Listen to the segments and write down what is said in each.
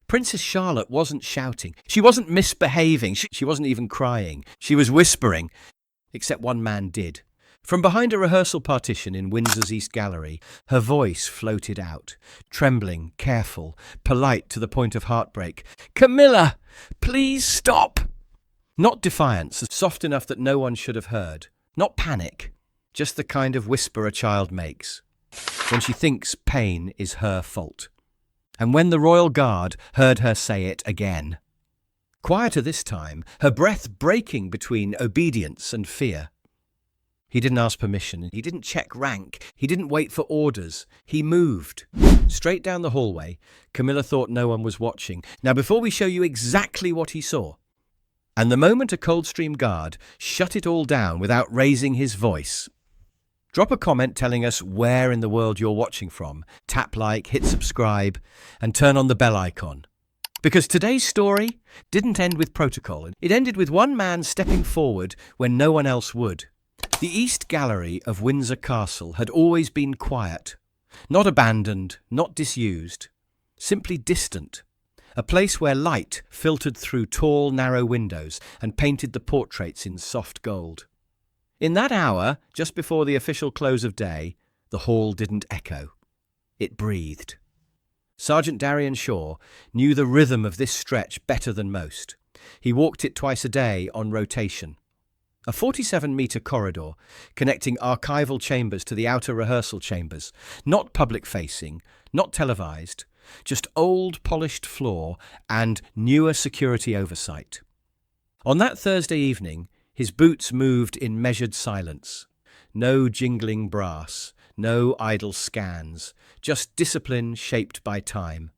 Princess Charlotte wasn't shouting. She wasn't misbehaving. She wasn't even crying. She was whispering, except one man did. From behind a rehearsal partition in Windsor's East Gallery, her voice floated out, trembling, careful, polite to the point of heartbreak. "Camilla, please stop!" Not defiance, soft enough that no one should have heard. Not panic, just the kind of whisper a child makes when she thinks pain is her fault. And when the royal guard heard her say it again. Quieter this time, her breath breaking between obedience and fear. He didn't ask permission. He didn't check rank. He didn't wait for orders. He moved. Straight down the hallway, Camilla thought no one was watching. Now, before we show you exactly what he saw, and the moment a Coldstream guard shut it all down without raising his voice. Drop a comment telling us where in the world you're watching from. Tap like, hit subscribe, and turn on the bell icon. Because today's story didn't end with protocol. It ended with one man stepping forward when no one else would. The East Gallery of Windsor Castle had always been quiet. Not abandoned, not disused. Simply distant. A place where light filtered through tall, narrow windows and painted the portraits in soft gold. In that hour, just before the official close of day, the hall didn't echo. It breathed. Sergeant Darian Shaw knew the rhythm of this stretch better than most. He walked it twice a day on rotation. A 47-metre corridor connecting archival chambers to the outer rehearsal chambers, not public-facing, not televised, just old polished floor and newer security oversight. On that Thursday evening, his boots moved in measured silence. No jingling brass, no idle scans, just discipline shaped by time.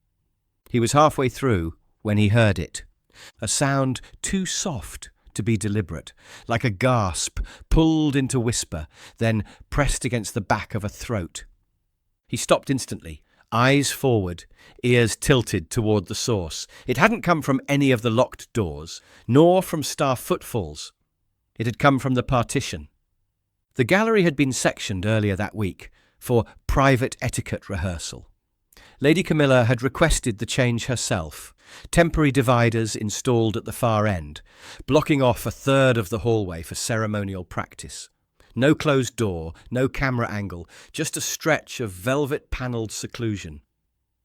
He was halfway through when he heard it. A sound too soft to be deliberate, like a gasp pulled into whisper, then pressed against the back of a throat. He stopped instantly, eyes forward, ears tilted toward the source. It hadn't come from any of the locked doors, nor from staff footfalls. It had come from the partition. The gallery had been sectioned earlier that week for private etiquette rehearsal. Lady Camilla had requested the change herself, temporary dividers installed at the far end, blocking off a third of the hallway for ceremonial practice. No closed door, no camera angle, just a stretch of velvet-panelled seclusion.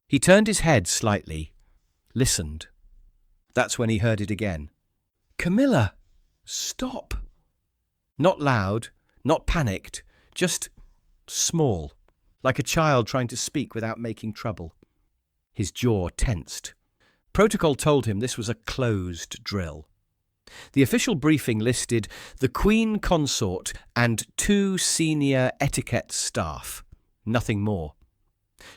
He turned his head slightly, listened. That's when he heard it again. "Camilla, stop!" Not loud, not panicked, just small, like a child trying to speak without making trouble. His jaw tensed. Protocol told him this was a closed drill. The official briefing listed the Queen Consort and 2 senior etiquette staff. Nothing more.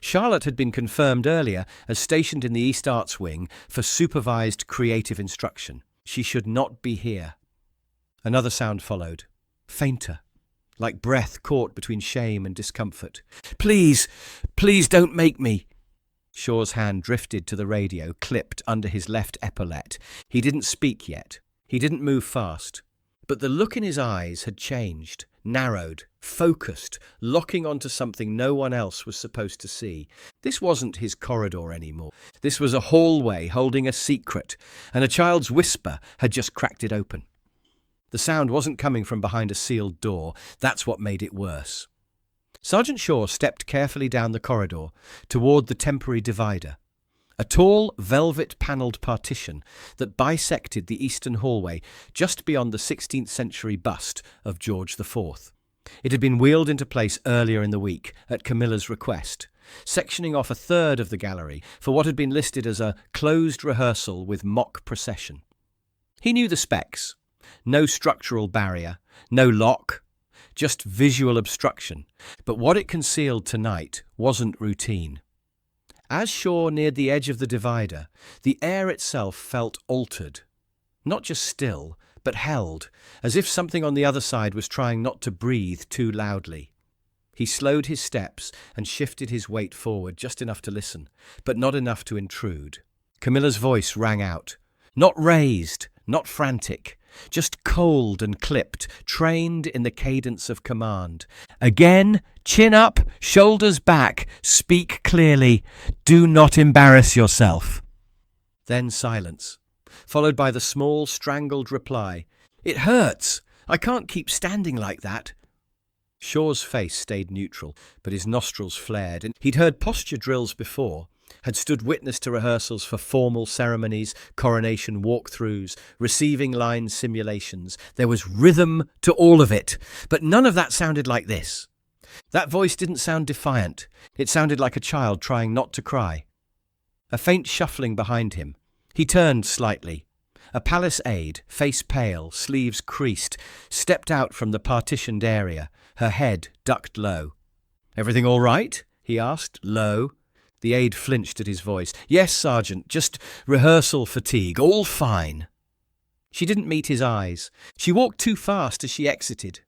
Charlotte had been confirmed earlier as stationed in the East Arts Wing for supervised creative instruction. She should not be here. Another sound followed, fainter, like breath caught between shame and discomfort. "Please, please don't make me." Shaw's hand drifted to the radio, clipped under his left epaulette. He didn't speak yet. He didn't move fast. But the look in his eyes had changed, narrowed, focused, locking onto something no one else was supposed to see. This wasn't his corridor anymore. This was a hallway holding a secret, and a child's whisper had just cracked it open. The sound wasn't coming from behind a sealed door. That's what made it worse. Sergeant Shaw stepped carefully down the corridor toward the temporary divider, a tall velvet-panelled partition that bisected the eastern hallway just beyond the 16th century bust of George IV. It had been wheeled into place earlier in the week at Camilla's request, sectioning off a third of the gallery for what had been listed as a closed rehearsal with mock procession. He knew the specs. No structural barrier, no lock, just visual obstruction. But what it concealed tonight wasn't routine. As Shaw neared the edge of the divider, the air itself felt altered. Not just still, but held, as if something on the other side was trying not to breathe too loudly. He slowed his steps and shifted his weight forward just enough to listen, but not enough to intrude. Camilla's voice rang out, not raised, not frantic, just cold and clipped, trained in the cadence of command. "Again, chin up, shoulders back, speak clearly. Do not embarrass yourself." Then silence, followed by the small, strangled reply, "It hurts. I can't keep standing like that." Shaw's face stayed neutral, but his nostrils flared, and he'd heard posture drills before, had stood witness to rehearsals for formal ceremonies, coronation walkthroughs, receiving line simulations. There was rhythm to all of it, but none of that sounded like this. That voice didn't sound defiant. It sounded like a child trying not to cry. A faint shuffling behind him. He turned slightly. A palace aide, face pale, sleeves creased, stepped out from the partitioned area, her head ducked low. "Everything all right?" he asked, low. The aide flinched at his voice. "Yes, Sergeant, just rehearsal fatigue, all fine." She didn't meet his eyes. She walked too fast as she exited.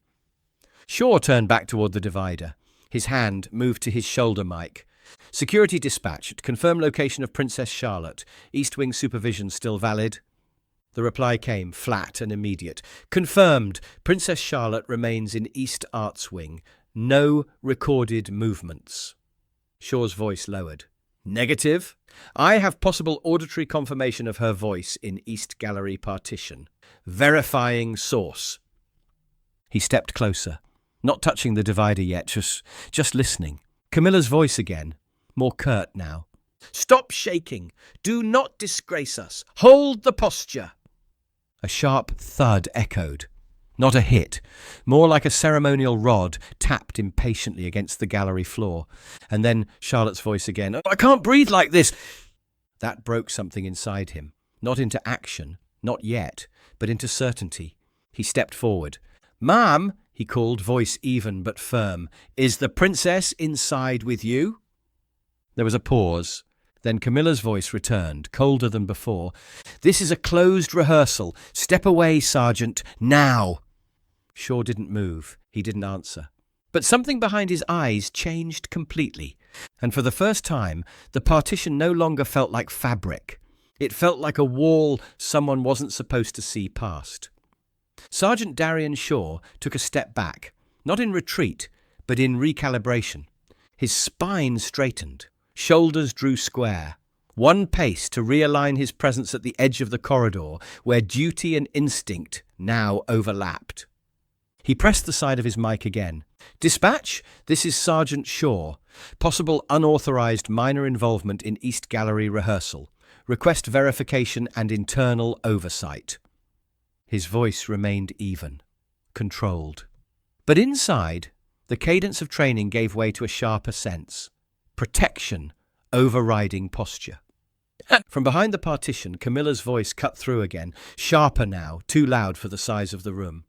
Shaw turned back toward the divider. His hand moved to his shoulder mic. "Security dispatched. Confirm location of Princess Charlotte. East Wing supervision still valid?" The reply came, flat and immediate. "Confirmed. Princess Charlotte remains in East Arts Wing. No recorded movements." Shaw's voice lowered. "Negative. I have possible auditory confirmation of her voice in East Gallery partition. Verifying source." He stepped closer, not touching the divider yet, just listening. Camilla's voice again, more curt now. "Stop shaking. Do not disgrace us. Hold the posture." A sharp thud echoed. Not a hit, more like a ceremonial rod tapped impatiently against the gallery floor. And then Charlotte's voice again. "I can't breathe like this." That broke something inside him. Not into action, not yet, but into certainty. He stepped forward. "Ma'am," he called, voice even but firm, "is the princess inside with you?" There was a pause. Then Camilla's voice returned, colder than before. "This is a closed rehearsal. Step away, Sergeant, now." Shaw didn't move. He didn't answer. But something behind his eyes changed completely. And for the first time, the partition no longer felt like fabric. It felt like a wall someone wasn't supposed to see past. Sergeant Darian Shaw took a step back, not in retreat, but in recalibration. His spine straightened. Shoulders drew square. One pace to realign his presence at the edge of the corridor, where duty and instinct now overlapped. He pressed the side of his mic again. "Dispatch, this is Sergeant Shaw. Possible unauthorized minor involvement in East Gallery rehearsal. Request verification and internal oversight." His voice remained even, controlled. But inside, the cadence of training gave way to a sharper sense. Protection overriding posture. From behind the partition, Camilla's voice cut through again, sharper now, too loud for the size of the room.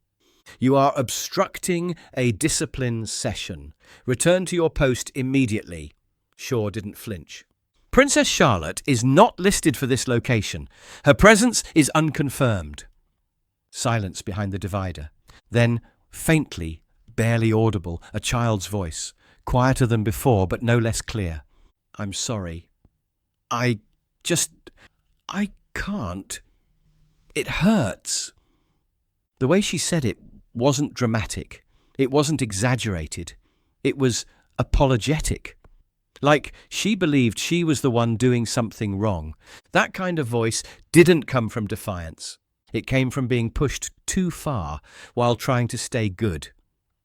"You are obstructing a discipline session. Return to your post immediately." Shaw didn't flinch. "Princess Charlotte is not listed for this location. Her presence is unconfirmed." Silence behind the divider. Then, faintly, barely audible, a child's voice. Quieter than before, but no less clear. "I'm sorry. I can't. It hurts." The way she said it wasn't dramatic. It wasn't exaggerated. It was apologetic. Like she believed she was the one doing something wrong. That kind of voice didn't come from defiance. It came from being pushed too far while trying to stay good.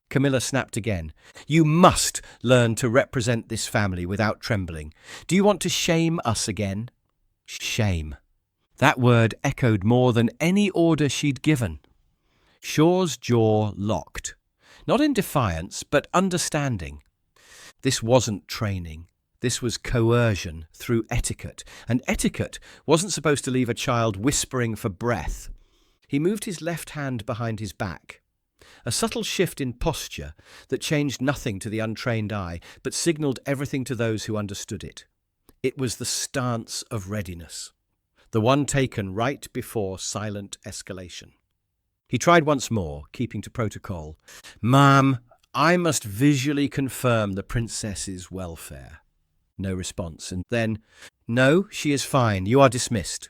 Camilla snapped again. "You must learn to represent this family without trembling. Do you want to shame us again?" Shame. That word echoed more than any order she'd given. Shaw's jaw locked. Not in defiance, but understanding. This wasn't training. This was coercion through etiquette. And etiquette wasn't supposed to leave a child whispering for breath. He moved his left hand behind his back. A subtle shift in posture that changed nothing to the untrained eye, but signalled everything to those who understood it. It was the stance of readiness, the one taken right before silent escalation. He tried once more, keeping to protocol. "Ma'am, I must visually confirm the princess's welfare." No response, and then, "No, she is fine. You are dismissed."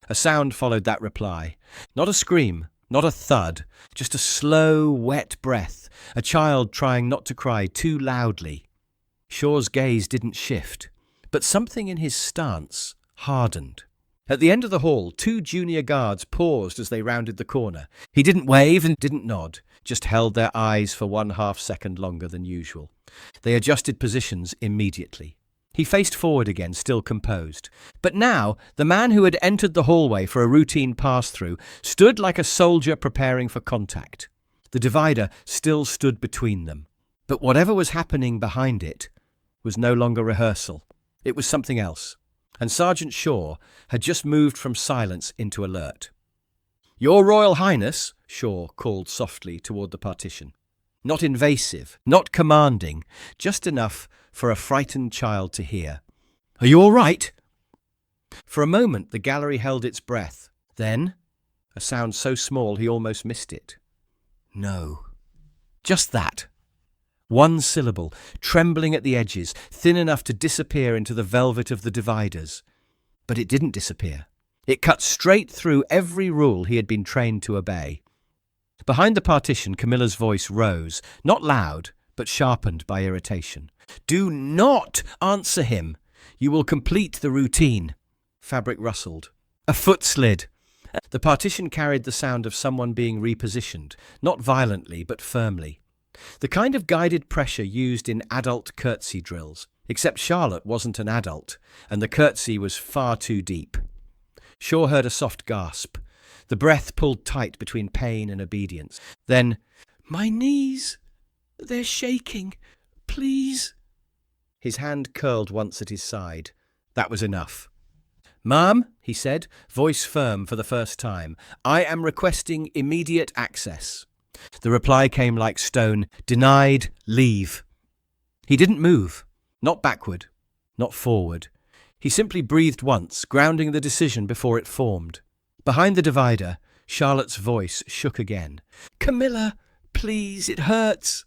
A sound followed that reply. Not a scream, not a thud, just a slow, wet breath, a child trying not to cry too loudly. Shaw's gaze didn't shift, but something in his stance hardened. At the end of the hall, 2 junior guards paused as they rounded the corner. He didn't wave and didn't nod, just held their eyes for 1/2 second longer than usual. They adjusted positions immediately. He faced forward again, still composed. But now, the man who had entered the hallway for a routine pass-through stood like a soldier preparing for contact. The divider still stood between them. But whatever was happening behind it was no longer rehearsal. It was something else. And Sergeant Shaw had just moved from silence into alert. "Your Royal Highness," Shaw called softly toward the partition. Not invasive, not commanding, just enough for a frightened child to hear. "Are you all right?" For a moment the gallery held its breath. Then, a sound so small he almost missed it. "No." Just that. One syllable, trembling at the edges, thin enough to disappear into the velvet of the dividers. But it didn't disappear. It cut straight through every rule he had been trained to obey. Behind the partition, Camilla's voice rose, not loud, but sharpened by irritation. "Do not answer him. You will complete the routine." Fabric rustled. A foot slid. The partition carried the sound of someone being repositioned, not violently, but firmly. The kind of guided pressure used in adult curtsey drills, except Charlotte wasn't an adult, and the curtsey was far too deep. Shaw heard a soft gasp. The breath pulled tight between pain and obedience. Then, "My knees, they're shaking. Please." His hand curled once at his side. That was enough. "Ma'am," he said, voice firm for the first time, "I am requesting immediate access." The reply came like stone. "Denied, leave." He didn't move. Not backward, not forward. He simply breathed once, grounding the decision before it formed. Behind the divider, Charlotte's voice shook again. "Camilla, please, it hurts."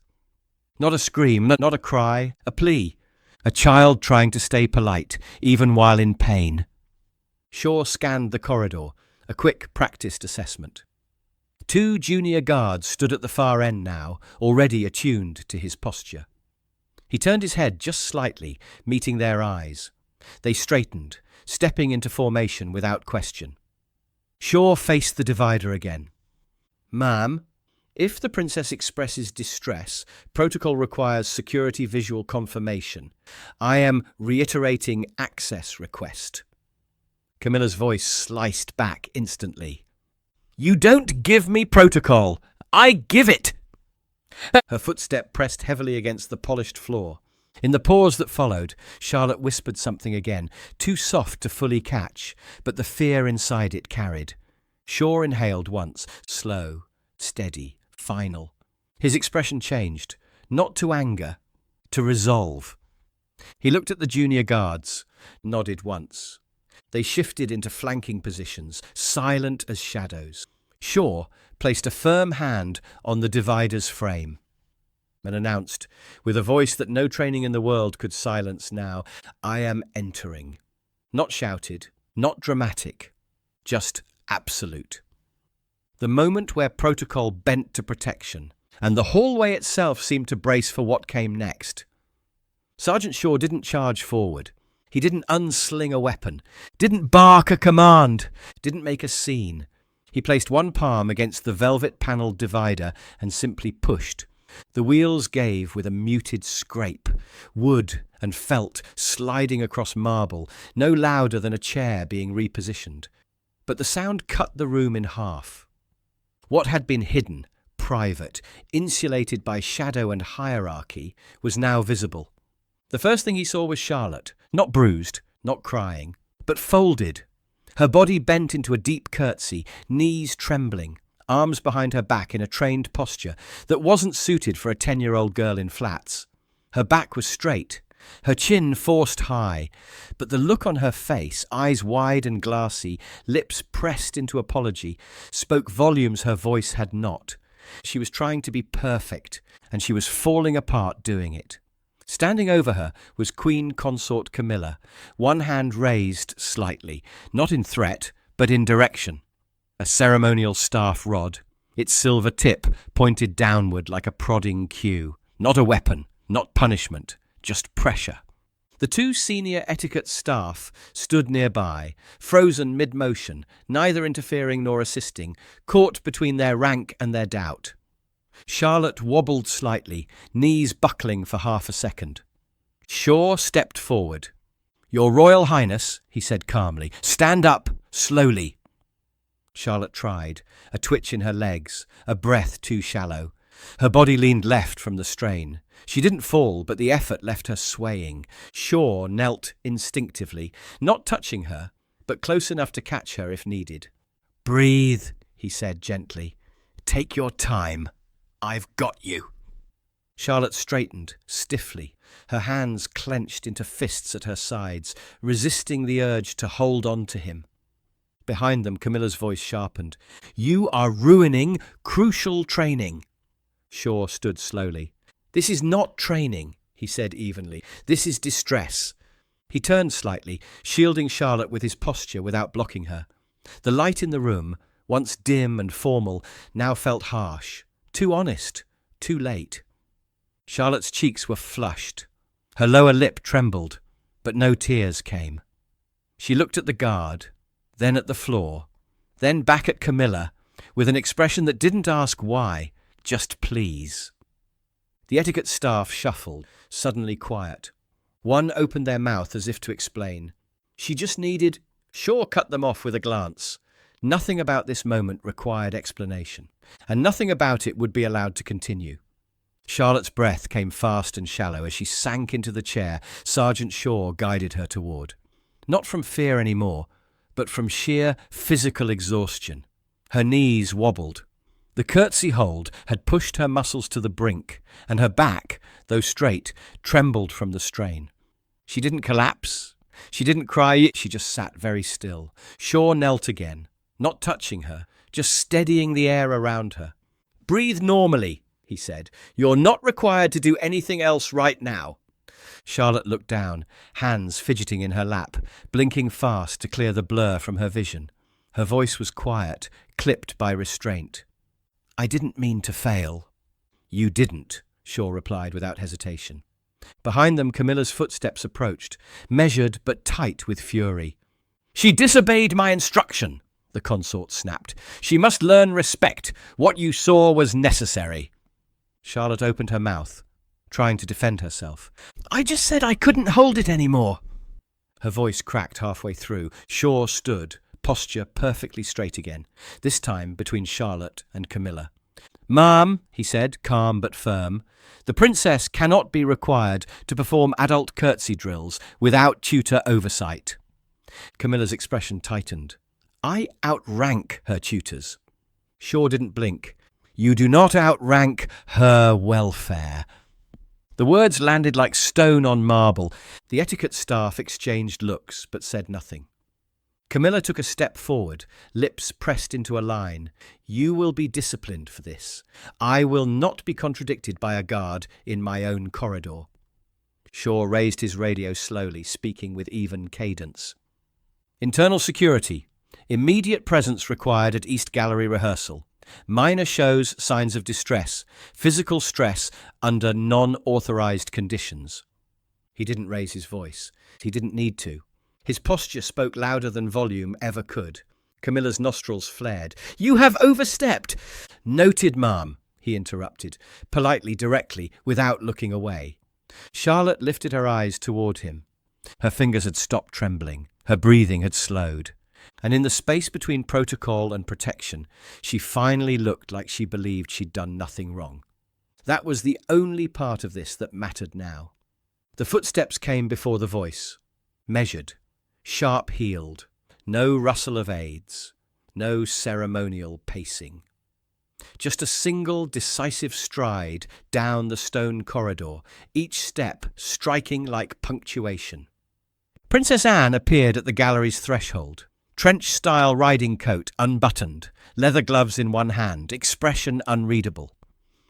Not a scream, not a cry, a plea. A child trying to stay polite, even while in pain. Shaw scanned the corridor, a quick, practiced assessment. 2 junior guards stood at the far end now, already attuned to his posture. He turned his head just slightly, meeting their eyes. They straightened, stepping into formation without question. Shaw faced the divider again. "Ma'am, if the princess expresses distress, protocol requires security visual confirmation. I am reiterating access request." Camilla's voice sliced back instantly. "You don't give me protocol. I give it!" Her footstep pressed heavily against the polished floor. In the pause that followed, Charlotte whispered something again, too soft to fully catch, but the fear inside it carried. Shaw inhaled once, slow, steady, final. His expression changed, not to anger, to resolve. He looked at the junior guards, nodded once. They shifted into flanking positions, silent as shadows. Shaw placed a firm hand on the divider's frame and announced, with a voice that no training in the world could silence now, "I am entering." Not shouted, not dramatic, just absolute. The moment where protocol bent to protection, and the hallway itself seemed to brace for what came next. Sergeant Shaw didn't charge forward. He didn't unsling a weapon, didn't bark a command, didn't make a scene. He placed one palm against the velvet-panelled divider and simply pushed. The wheels gave with a muted scrape, wood and felt sliding across marble, no louder than a chair being repositioned. But the sound cut the room in half. What had been hidden, private, insulated by shadow and hierarchy, was now visible. The first thing he saw was Charlotte, not bruised, not crying, but folded. Her body bent into a deep curtsey, knees trembling, arms behind her back in a trained posture that wasn't suited for a 10-year-old girl in flats. Her back was straight, her chin forced high, but the look on her face, eyes wide and glassy, lips pressed into apology, spoke volumes her voice had not. She was trying to be perfect, and she was falling apart doing it. Standing over her was Queen Consort Camilla, one hand raised slightly, not in threat, but in direction. A ceremonial staff rod, its silver tip pointed downward like a prodding cue. Not a weapon, not punishment, just pressure. The two senior etiquette staff stood nearby, frozen mid-motion, neither interfering nor assisting, caught between their rank and their doubt. Charlotte wobbled slightly, knees buckling for half a second. Shaw stepped forward. "Your Royal Highness," he said calmly, "stand up, slowly." Charlotte tried, a twitch in her legs, a breath too shallow. Her body leaned left from the strain. She didn't fall, but the effort left her swaying. Shaw knelt instinctively, not touching her, but close enough to catch her if needed. "Breathe," he said gently. "Take your time. I've got you." Charlotte straightened, stiffly, her hands clenched into fists at her sides, resisting the urge to hold on to him. Behind them, Camilla's voice sharpened. "You are ruining crucial training." Shaw stood slowly. "This is not training," he said evenly. "This is distress." He turned slightly, shielding Charlotte with his posture without blocking her. The light in the room, once dim and formal, now felt harsh. Too honest, too late. Charlotte's cheeks were flushed. Her lower lip trembled, but no tears came. She looked at the guard, then at the floor, then back at Camilla, with an expression that didn't ask why, just please. The etiquette staff shuffled, suddenly quiet. One opened their mouth as if to explain. She just needed... Shaw cut them off with a glance. Nothing about this moment required explanation, and nothing about it would be allowed to continue. Charlotte's breath came fast and shallow as she sank into the chair Sergeant Shaw guided her toward. Not from fear anymore, but from sheer physical exhaustion. Her knees wobbled. The curtsey hold had pushed her muscles to the brink, and her back, though straight, trembled from the strain. She didn't collapse. She didn't cry. She just sat very still. Shaw knelt again, not touching her, just steadying the air around her. "Breathe normally," he said. "You're not required to do anything else right now." Charlotte looked down, hands fidgeting in her lap, blinking fast to clear the blur from her vision. Her voice was quiet, clipped by restraint. "I didn't mean to fail." "You didn't," Shaw replied without hesitation. Behind them, Camilla's footsteps approached, measured but tight with fury. "She disobeyed my instruction," the consort snapped. "She must learn respect. What you saw was necessary." Charlotte opened her mouth, trying to defend herself. "I just said I couldn't hold it anymore." Her voice cracked halfway through. Shaw stood, posture perfectly straight again, this time between Charlotte and Camilla. "Ma'am," he said, calm but firm, "the princess cannot be required to perform adult curtsey drills without tutor oversight." Camilla's expression tightened. "I outrank her tutors." Shaw didn't blink. "You do not outrank her welfare." The words landed like stone on marble. The etiquette staff exchanged looks, but said nothing. Camilla took a step forward, lips pressed into a line. "You will be disciplined for this. I will not be contradicted by a guard in my own corridor." Shaw raised his radio slowly, speaking with even cadence. "Internal security. Immediate presence required at East Gallery rehearsal. Minor shows signs of distress. Physical stress under non-authorized conditions." He didn't raise his voice. He didn't need to. His posture spoke louder than volume ever could. Camilla's nostrils flared. "You have overstepped." "Noted, ma'am," he interrupted, politely, directly, without looking away. Charlotte lifted her eyes toward him. Her fingers had stopped trembling. Her breathing had slowed. And in the space between protocol and protection, she finally looked like she believed she'd done nothing wrong. That was the only part of this that mattered now. The footsteps came before the voice, measured, sharp-heeled, no rustle of aids, no ceremonial pacing. Just a single decisive stride down the stone corridor, each step striking like punctuation. Princess Anne appeared at the gallery's threshold. Trench-style riding coat unbuttoned, leather gloves in one hand, expression unreadable.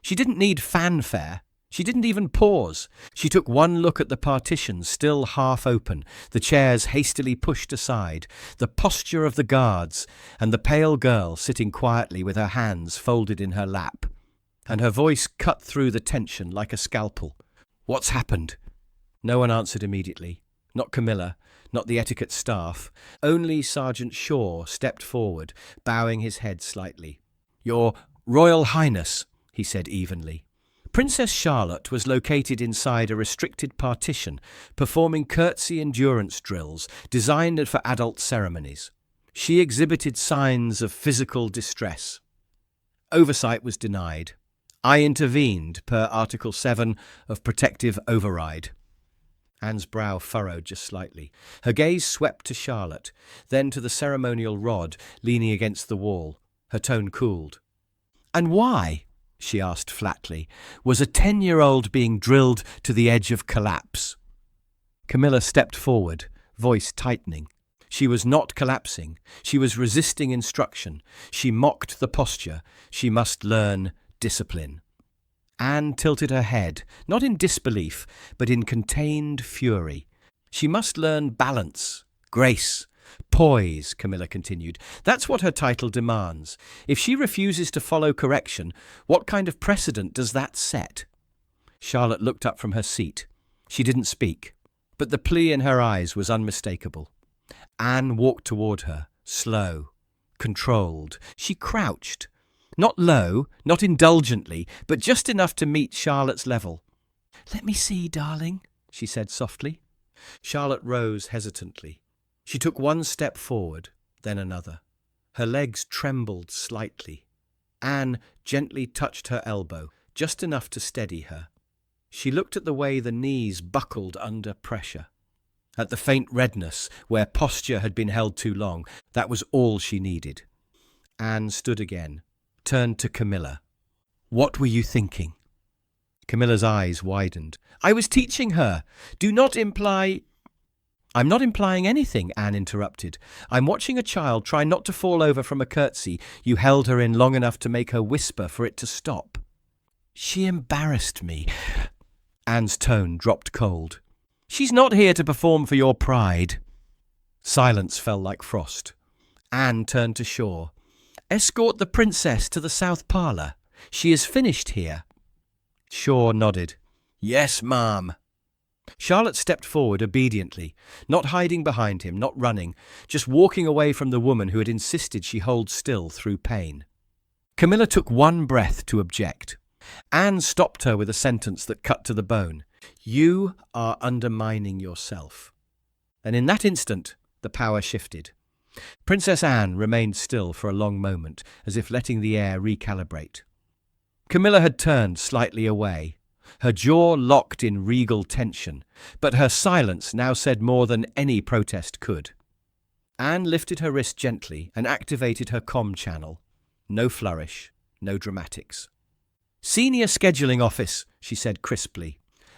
She didn't need fanfare. She didn't even pause. She took one look at the partition still half open, the chairs hastily pushed aside, the posture of the guards, and the pale girl sitting quietly with her hands folded in her lap. And her voice cut through the tension like a scalpel. "What's happened?" No one answered immediately. Not Camilla, not the etiquette staff. Only Sergeant Shaw stepped forward, bowing his head slightly. "Your Royal Highness," he said evenly. Princess Charlotte was located inside a restricted partition, performing curtsey endurance drills designed for adult ceremonies. She exhibited signs of physical distress. Oversight was denied. I intervened per Article 7 of Protective Override. Anne's brow furrowed just slightly. Her gaze swept to Charlotte, then to the ceremonial rod leaning against the wall. Her tone cooled. "And why," she asked flatly, "was a 10-year-old being drilled to the edge of collapse?" Camilla stepped forward, voice tightening. She was not collapsing. She was resisting instruction. She mocked the posture. She must learn discipline. Anne tilted her head, not in disbelief, but in contained fury. She must learn balance, grace, poise, Camilla continued. That's what her title demands. If she refuses to follow correction, what kind of precedent does that set? Charlotte looked up from her seat. She didn't speak, but the plea in her eyes was unmistakable. Anne walked toward her, slow, controlled. She crouched. Not low, not indulgently, but just enough to meet Charlotte's level. "Let me see, darling," she said softly. Charlotte rose hesitantly. She took one step forward, then another. Her legs trembled slightly. Anne gently touched her elbow, just enough to steady her. She looked at the way the knees buckled under pressure. At the faint redness where posture had been held too long. That was all she needed. Anne stood again, turned to Camilla. "What were you thinking?" Camilla's eyes widened. "I was teaching her. Do not imply—" "I'm not implying anything," Anne interrupted. "I'm watching a child try not to fall over from a curtsey. You held her in long enough to make her whisper for it to stop." "She embarrassed me." Anne's tone dropped cold. "She's not here to perform for your pride." Silence fell like frost. Anne turned to Shaw. "Escort the princess to the south parlour. She is finished here." Shaw nodded. "Yes, ma'am." Charlotte stepped forward obediently, not hiding behind him, not running, just walking away from the woman who had insisted she hold still through pain. Camilla took one breath to object. Anne stopped her with a sentence that cut to the bone. "You are undermining yourself." And in that instant, the power shifted. Princess Anne remained still for a long moment, as if letting the air recalibrate. Camilla had turned slightly away, her jaw locked in regal tension, but her silence now said more than any protest could. Anne lifted her wrist gently and activated her comm channel. No flourish, no dramatics. "Senior Scheduling Office," she said crisply.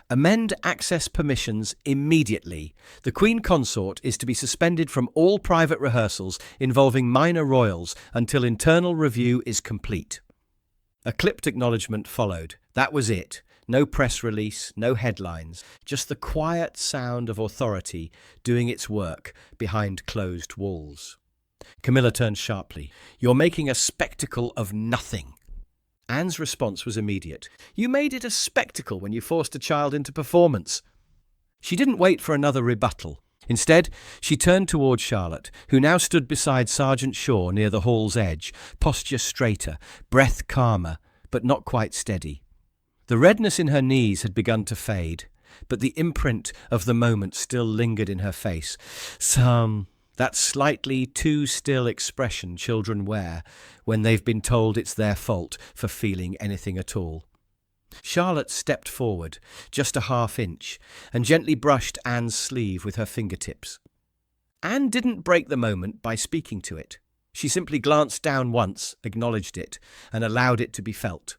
"Amend access permissions immediately. The Queen Consort is to be suspended from all private rehearsals involving minor royals until internal review is complete." A clipped acknowledgement followed. That was it. No press release, no headlines, just the quiet sound of authority doing its work behind closed walls. Camilla turned sharply. "You're making a spectacle of nothing." Anne's response was immediate. "You made it a spectacle when you forced a child into performance." She didn't wait for another rebuttal. Instead, she turned toward Charlotte, who now stood beside Sergeant Shaw near the hall's edge, posture straighter, breath calmer, but not quite steady. The redness in her knees had begun to fade, but the imprint of the moment still lingered in her face. That slightly too still expression children wear when they've been told it's their fault for feeling anything at all. Charlotte stepped forward, just a half inch, and gently brushed Anne's sleeve with her fingertips. Anne didn't break the moment by speaking to it. She simply glanced down once, acknowledged it, and allowed it to be felt.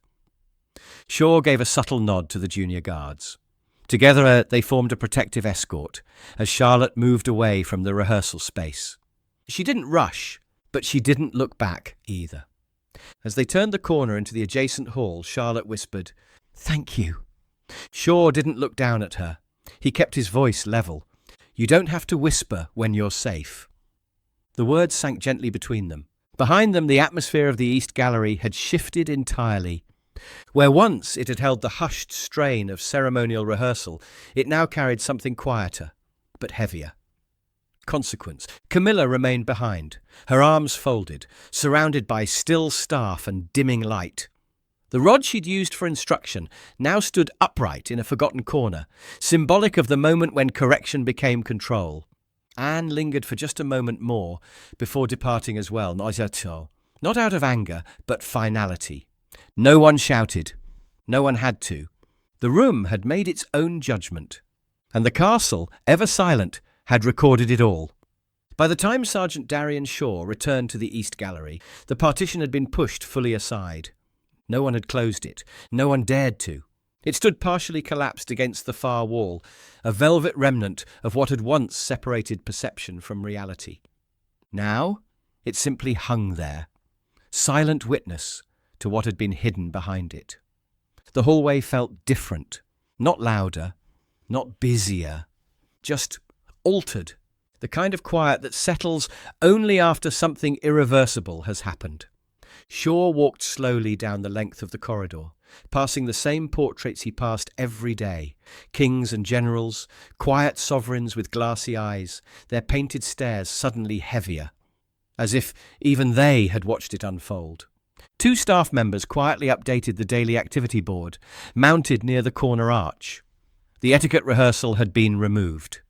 Shaw gave a subtle nod to the junior guards. Together they formed a protective escort as Charlotte moved away from the rehearsal space. She didn't rush, but she didn't look back either. As they turned the corner into the adjacent hall, Charlotte whispered, "Thank you." Shaw didn't look down at her. He kept his voice level. "You don't have to whisper when you're safe." The words sank gently between them. Behind them, the atmosphere of the East Gallery had shifted entirely. Where once it had held the hushed strain of ceremonial rehearsal, it now carried something quieter, but heavier. Consequence: Camilla remained behind, her arms folded, surrounded by still staff and dimming light. The rod she'd used for instruction now stood upright in a forgotten corner, symbolic of the moment when correction became control. Anne lingered for just a moment more before departing as well, not out of anger, but finality. No one shouted. No one had to. The room had made its own judgment, and the castle, ever silent, had recorded it all. By the time Sergeant Darian Shaw returned to the East Gallery, the partition had been pushed fully aside. No one had closed it. No one dared to. It stood partially collapsed against the far wall, a velvet remnant of what had once separated perception from reality. Now, it simply hung there, silent witness to what had been hidden behind it. The hallway felt different, not louder, not busier, just altered, the kind of quiet that settles only after something irreversible has happened. Shaw walked slowly down the length of the corridor, passing the same portraits he passed every day: kings and generals, quiet sovereigns with glassy eyes, their painted stares suddenly heavier, as if even they had watched it unfold. 2 staff members quietly updated the daily activity board, mounted near the corner arch. The etiquette rehearsal had been removed.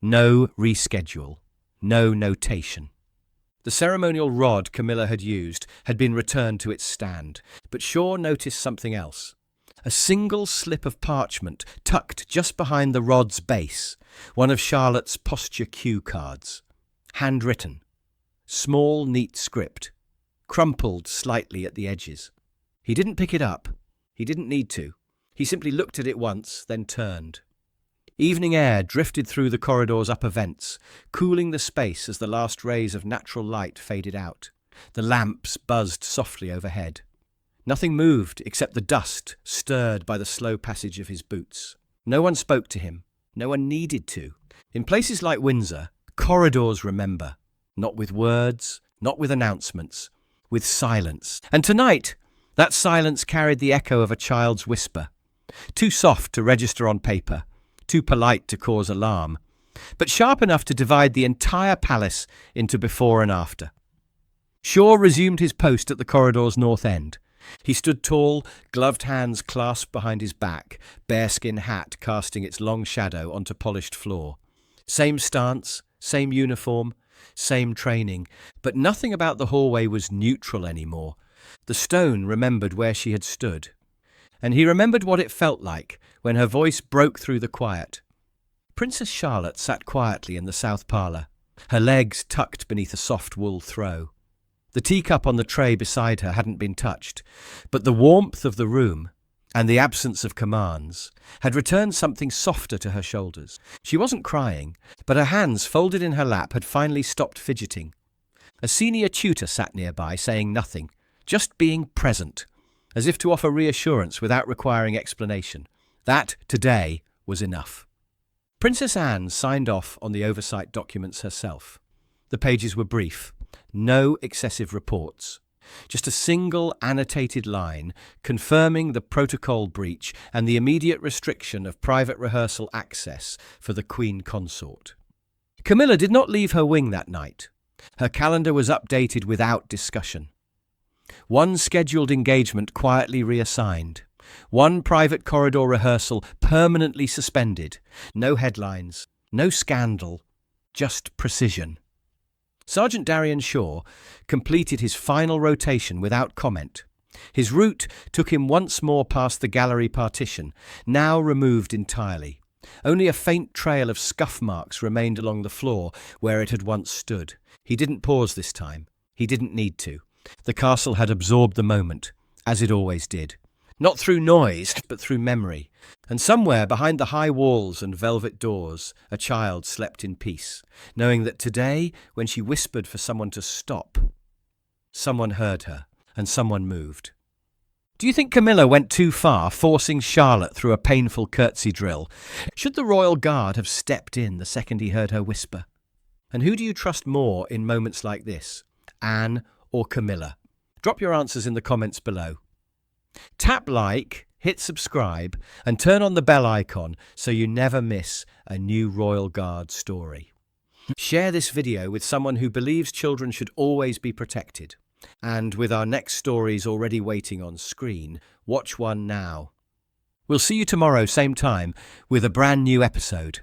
No reschedule. No notation. The ceremonial rod Camilla had used had been returned to its stand, but Shaw noticed something else. A single slip of parchment tucked just behind the rod's base, one of Charlotte's posture cue cards. Handwritten. Small, neat script. Crumpled slightly at the edges. He didn't pick it up. He didn't need to. He simply looked at it once, then turned. Evening air drifted through the corridor's upper vents, cooling the space as the last rays of natural light faded out. The lamps buzzed softly overhead. Nothing moved except the dust stirred by the slow passage of his boots. No one spoke to him. No one needed to. In places like Windsor, corridors remember. Not with words, not with announcements, with silence. And tonight, that silence carried the echo of a child's whisper. Too soft to register on paper, too polite to cause alarm, but sharp enough to divide the entire palace into before and after. Shaw resumed his post at the corridor's north end. He stood tall, gloved hands clasped behind his back, bearskin hat casting its long shadow onto polished floor. Same stance, same uniform, same training, but nothing about the hallway was neutral anymore. The stone remembered where she had stood, and he remembered what it felt like when her voice broke through the quiet. Princess Charlotte sat quietly in the south parlour, her legs tucked beneath a soft wool throw. The teacup on the tray beside her hadn't been touched, but the warmth of the room and the absence of commands had returned something softer to her shoulders. She wasn't crying, but her hands folded in her lap had finally stopped fidgeting. A senior tutor sat nearby, saying nothing, just being present, as if to offer reassurance without requiring explanation. That, today, was enough. Princess Anne signed off on the oversight documents herself. The pages were brief, no excessive reports. Just a single annotated line confirming the protocol breach and the immediate restriction of private rehearsal access for the Queen Consort. Camilla did not leave her wing that night. Her calendar was updated without discussion. One scheduled engagement quietly reassigned. One private corridor rehearsal permanently suspended. No headlines, no scandal, just precision. Sergeant Darian Shaw completed his final rotation without comment. His route took him once more past the gallery partition, now removed entirely. Only a faint trail of scuff marks remained along the floor where it had once stood. He didn't pause this time. He didn't need to. The castle had absorbed the moment, as it always did. Not through noise, but through memory. And somewhere behind the high walls and velvet doors, a child slept in peace, knowing that today, when she whispered for someone to stop, someone heard her, and someone moved. Do you think Camilla went too far, forcing Charlotte through a painful curtsey drill? Should the royal guard have stepped in the second he heard her whisper? And who do you trust more in moments like this, Anne or Camilla? Drop your answers in the comments below. Tap like hit subscribe and turn on the bell icon so you never miss a new Royal Guard story. Share this video with someone who believes children should always be protected. And with our next stories already waiting on screen, watch one now. We'll see you tomorrow, same time, with a brand new episode.